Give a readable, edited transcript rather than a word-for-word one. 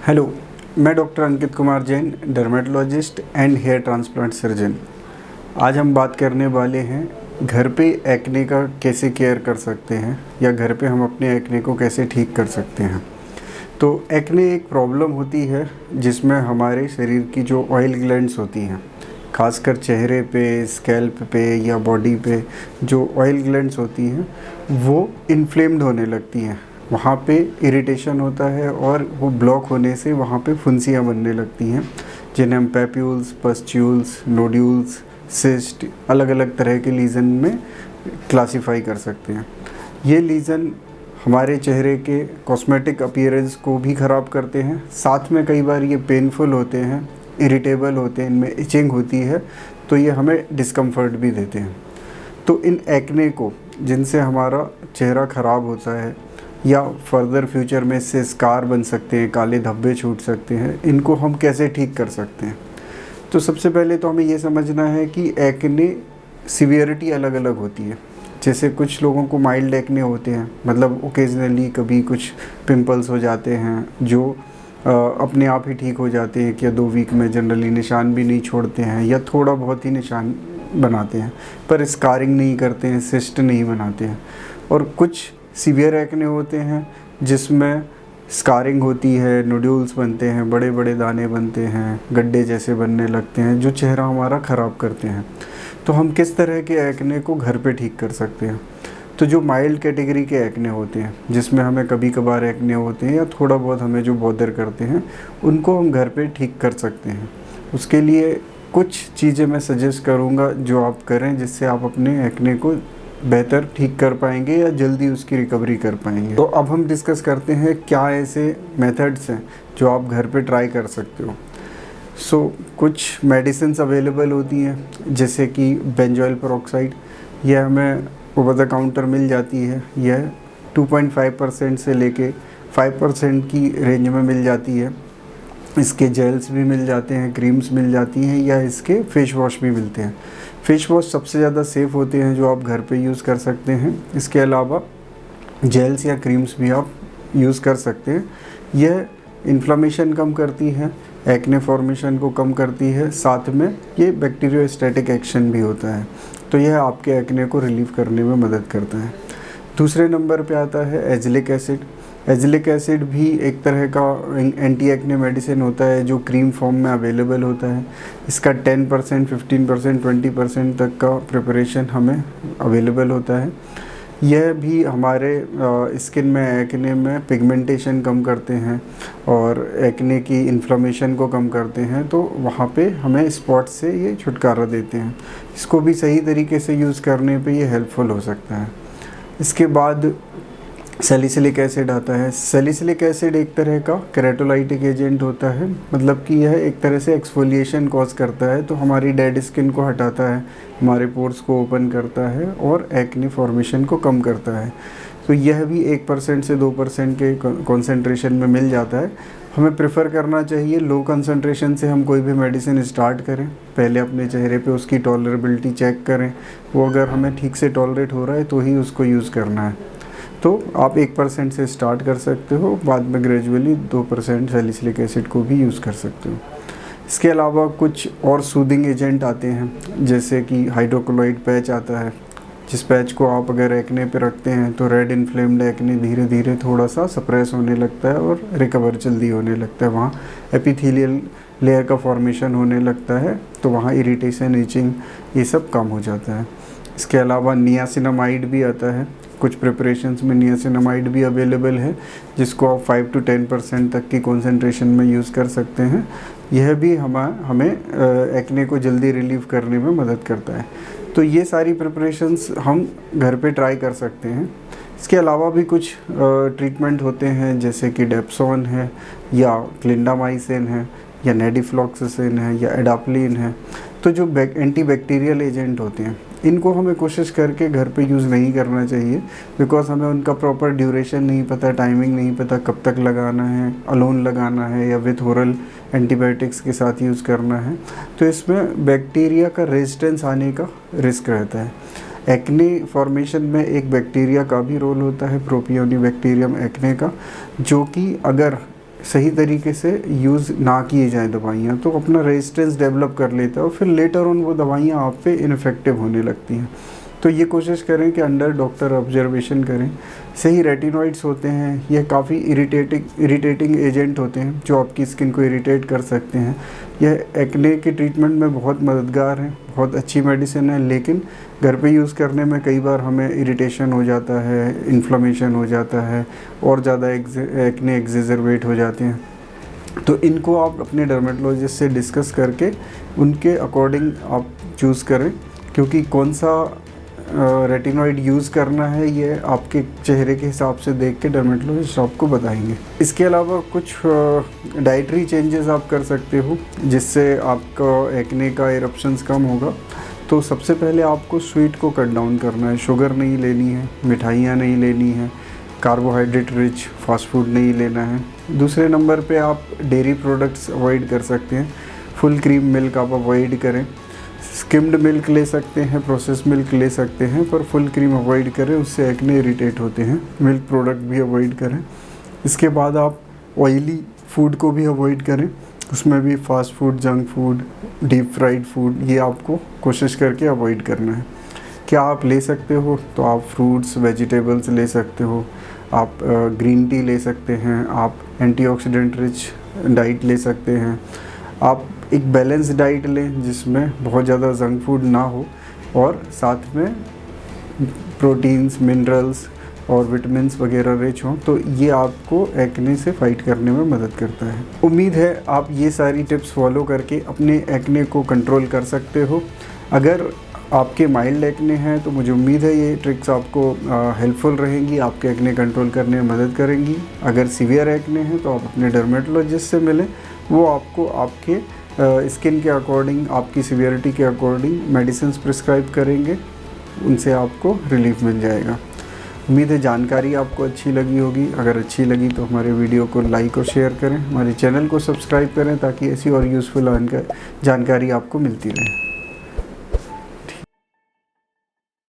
Hello, मैं doctor Ankit Kumar Jain, dermatologist and hair transplant surgeon. आज हम बात करने वाले हैं घर पे एक्ने का कैसे केयर कर सकते हैं या घर पे हम अपने एक्ने को कैसे ठीक कर सकते हैं। तो एक्ने एक प्रॉब्लम होती है जिसमें हमारे शरीर की जो ऑयल ग्लैंड्स होती हैं, खासकर चेहरे पे, स्कैल्प पे या बॉडी पे जो ऑयल ग्लैंड्स होती हैं वो इन्फ्लेम्ड होने लगती हैं। वहाँ पे इरिटेशन होता है और वो ब्लॉक होने से वहाँ पे फुंसियाँ बनने लगती हैं, जिन्हें हम पैप्यूल्स, पस्ट्यूल्स, नोड्यूल्स, सिस्ट, अलग अलग तरह के लीज़न में क्लासिफाई कर सकते हैं। ये लीज़न हमारे चेहरे के कॉस्मेटिक अपीयरेंस को भी ख़राब करते हैं, साथ में कई बार ये पेनफुल होते हैं, इरिटेबल होते हैं, इनमें इचिंग होती है, तो ये हमें डिस्कम्फर्ट भी देते हैं। तो इन एक्ने को, जिनसे हमारा चेहरा ख़राब होता है या फर्दर फ्यूचर में इससे स्कार बन सकते हैं, काले धब्बे छूट सकते हैं, इनको हम कैसे ठीक कर सकते हैं। तो सबसे पहले तो हमें ये समझना है कि एक्ने सीवियरिटी अलग अलग होती है। जैसे कुछ लोगों को माइल्ड एक्ने होते हैं, मतलब ओकेजनली कभी कुछ पिंपल्स हो जाते हैं जो अपने आप ही ठीक हो जाते हैं, या 2 वीक में जनरली निशान भी नहीं छोड़ते हैं या थोड़ा बहुत ही निशान बनाते हैं, पर स्कारिंग नहीं करते हैं, सिस्ट नहीं बनाते हैं। और कुछ सीवियर एक्ने होते हैं जिसमें स्कारिंग होती है, नोड्यूल्स बनते हैं, बड़े बड़े दाने बनते हैं, गड्ढे जैसे बनने लगते हैं जो चेहरा हमारा ख़राब करते हैं। तो हम किस तरह के एक्ने को घर पे ठीक कर सकते हैं। तो जो माइल्ड कैटेगरी के एक्ने होते हैं, जिसमें हमें कभी कभार एक्ने होते हैं या थोड़ा बहुत हमें जो बॉदर करते हैं, उनको हम घर पे ठीक कर सकते हैं। उसके लिए कुछ चीज़ें मैं सजेस्ट करूँगा जो आप करें, जिससे आप अपने एक्ने को बेहतर ठीक कर पाएंगे या जल्दी उसकी रिकवरी कर पाएंगे। तो अब हम डिस्कस करते हैं क्या ऐसे मेथड्स हैं जो आप घर पे ट्राई कर सकते हो। कुछ मेडिसिन्स अवेलेबल होती हैं, जैसे कि बेंजोइल पेरोक्साइड। यह हमें ओवर द काउंटर मिल जाती है। यह 2.5% से लेके 5% की रेंज में मिल जाती है। इसके जेल्स भी मिल जाते हैं, क्रीम्स मिल जाती हैं, या इसके फेस वॉश भी मिलते हैं। फेस वॉश सबसे ज़्यादा सेफ़ होते हैं जो आप घर पे यूज़ कर सकते हैं। इसके अलावा जेल्स या क्रीम्स भी आप यूज़ कर सकते हैं। यह इन्फ्लेमेशन कम करती है, एक्ने फॉर्मेशन को कम करती है, साथ में ये बैक्टीरियोस्टैटिक एक्शन भी होता है, तो यह आपके एक्ने को रिलीव करने में मदद करता है। दूसरे नंबर पे आता है एजिलिक एसिड। एजिलिक एसिड भी एक तरह का एंटी एक्ने मेडिसिन होता है जो क्रीम फॉर्म में अवेलेबल होता है। इसका 10%, 15%, 20% तक का प्रिपरेशन हमें अवेलेबल होता है। यह भी हमारे स्किन में एक्ने में पिगमेंटेशन कम करते हैं और एक्ने की इन्फ्लेमेशन को कम करते हैं, तो वहाँ पे हमें स्पॉट्स से ये छुटकारा देते हैं। इसको भी सही तरीके से यूज़ करने पे ये हेल्पफुल हो सकता है। इसके बाद सैलिसिलिक एसिड आता है। सैलिसिलिक एसिड एक तरह का केराटोलाइटिक एजेंट होता है, मतलब कि यह एक तरह से एक्सफोलिएशन कॉज करता है, तो हमारी डेड स्किन को हटाता है, हमारे पोर्स को ओपन करता है और एक्ने फॉर्मेशन को कम करता है। तो यह भी 1% से 2% के कॉन्सेंट्रेशन में मिल जाता है। हमें प्रेफर करना चाहिए लो कंसंट्रेशन से हम कोई भी मेडिसिन स्टार्ट करें। पहले अपने चेहरे पे उसकी टॉलरेबिलिटी चेक करें, वो अगर हमें ठीक से टॉलरेट हो रहा है तो ही उसको यूज़ करना है। तो आप 1% से स्टार्ट कर सकते हो, बाद में ग्रेजुअली 2% सैलिसिलिक एसिड को भी यूज़ कर सकते हो। इसके अलावा कुछ और सूदिंग एजेंट आते हैं, जैसे कि हाइड्रोक्लोराइड पैच आता है, जिस पैच को आप अगर एक्ने पे रखते हैं तो रेड इन्फ्लेम्ड एक्ने धीरे धीरे थोड़ा सा सप्रेस होने लगता है और रिकवर जल्दी होने लगता है। वहाँ एपिथेलियल लेयर का फॉर्मेशन होने लगता है, तो वहाँ इरिटेशन, इचिंग, ये सब कम हो जाता है। इसके अलावा नियासिनामाइड भी आता है। कुछ प्रिपरेशंस में नियासिनामाइड भी अवेलेबल है, जिसको आप 5 to 10% तक की कॉन्सेंट्रेशन में यूज़ कर सकते हैं। यह भी हमें एक्ने को जल्दी रिलीव करने में मदद करता है। तो ये सारी प्रिपरेशंस हम घर पे ट्राई कर सकते हैं। इसके अलावा भी कुछ ट्रीटमेंट होते हैं, जैसे कि डेप्सोन है या क्लिंडामाइसिन है या नेडिफ्लॉक्सासिन है या एडाप्लिन है। तो जो एंटी बैक्टीरियल एजेंट होते हैं, इनको हमें कोशिश करके घर पे यूज़ नहीं करना चाहिए, बिकॉज हमें उनका प्रॉपर ड्यूरेशन नहीं पता, टाइमिंग नहीं पता, कब तक लगाना है, अलोन लगाना है या विथ ओरल एंटीबायोटिक्स के साथ यूज़ करना है। तो इसमें बैक्टीरिया का रेजिस्टेंस आने का रिस्क रहता है। एक्ने फॉर्मेशन में एक बैक्टीरिया का भी रोल होता है, प्रोपियोनिबैक्टीरियम एक्ने का, जो कि अगर सही तरीके से यूज़ ना किए जाएँ दवाइयाँ, तो अपना रेजिस्टेंस डेवलप कर लेता है और फिर लेटर ऑन वो दवाइयाँ आप पे इनफेक्टिव होने लगती हैं। तो ये कोशिश करें कि अंडर डॉक्टर ऑब्जर्वेशन करें। सही रेटिनॉइड्स होते हैं, ये काफ़ी इरिटेटिंग एजेंट होते हैं जो आपकी स्किन को इरिटेट कर सकते हैं। यह एक्ने के ट्रीटमेंट में बहुत मददगार है, बहुत अच्छी मेडिसिन है, लेकिन घर पे यूज़ करने में कई बार हमें इरिटेशन हो जाता है, इन्फ्लेमेशन हो जाता है और ज़्यादा एक्ने एक्सेजरवेट हो जाते हैं। तो इनको आप अपने डर्मेटोलॉजिस्ट से डिस्कस करके उनके अकॉर्डिंग आप चूज़ करें, क्योंकि कौन सा रेटिनॉइड यूज़ करना है ये आपके चेहरे के हिसाब से देख के डर्मेटोलॉजिस्ट आपको बताएंगे। इसके अलावा कुछ डाइटरी चेंजेस आप कर सकते हो जिससे आपका एक्ने का इरप्शंस कम होगा। तो सबसे पहले आपको स्वीट को कट डाउन करना है, शुगर नहीं लेनी है, मिठाइयाँ नहीं लेनी है, कार्बोहाइड्रेट रिच फास्ट फूड नहीं लेना है। दूसरे नंबर पे आप डेयरी प्रोडक्ट्स अवॉइड कर सकते हैं, फुल क्रीम मिल्क आप अवॉइड करें। स्किम्ड मिल्क ले सकते हैं, प्रोसेस मिल्क ले सकते हैं, पर फुल क्रीम अवॉइड करें, उससे एक्ने इरिटेट होते हैं। मिल्क प्रोडक्ट भी अवॉइड करें। इसके बाद आप ऑयली फूड को भी अवॉइड करें, उसमें भी fast food, junk food, deep fried food, ये आपको कोशिश करके अवॉइड करना है। क्या आप ले सकते हो? तो आप फ्रूट्स, वेजिटेबल्स ले सकते हो, आप ग्रीन टी ले सकते हैं, आप एंटीऑक्सीडेंट रिच डाइट ले सकते हैं, आप एक बैलेंस डाइट लें जिसमें बहुत ज़्यादा जंक फूड ना हो और साथ में प्रोटीन्स, मिनरल्स और विटामिन्स वगैरह रिच हों। तो ये आपको एक्ने से फाइट करने में मदद करता है। उम्मीद है आप ये सारी टिप्स फॉलो करके अपने एक्ने को कंट्रोल कर सकते हो। अगर आपके माइल्ड एक्ने हैं तो मुझे उम्मीद है ये ट्रिक्स आपको हेल्पफुल रहेंगी, आपके एक्ने कंट्रोल करने में मदद करेंगी। अगर सीवियर एक्ने हैं तो आप अपने डर्मेटोलॉजिस्ट से मिलें, वो आपको आपके स्किन के अकॉर्डिंग, आपकी सीवियरिटी के अकॉर्डिंग मेडिसिन प्रिस्क्राइब करेंगे, उनसे आपको रिलीफ मिल जाएगा। उम्मीद है जानकारी आपको अच्छी लगी होगी। अगर अच्छी लगी तो हमारे वीडियो को लाइक और शेयर करें, हमारे चैनल को सब्सक्राइब करें ताकि ऐसी और यूज़फुल जानकारी आपको मिलती रहे।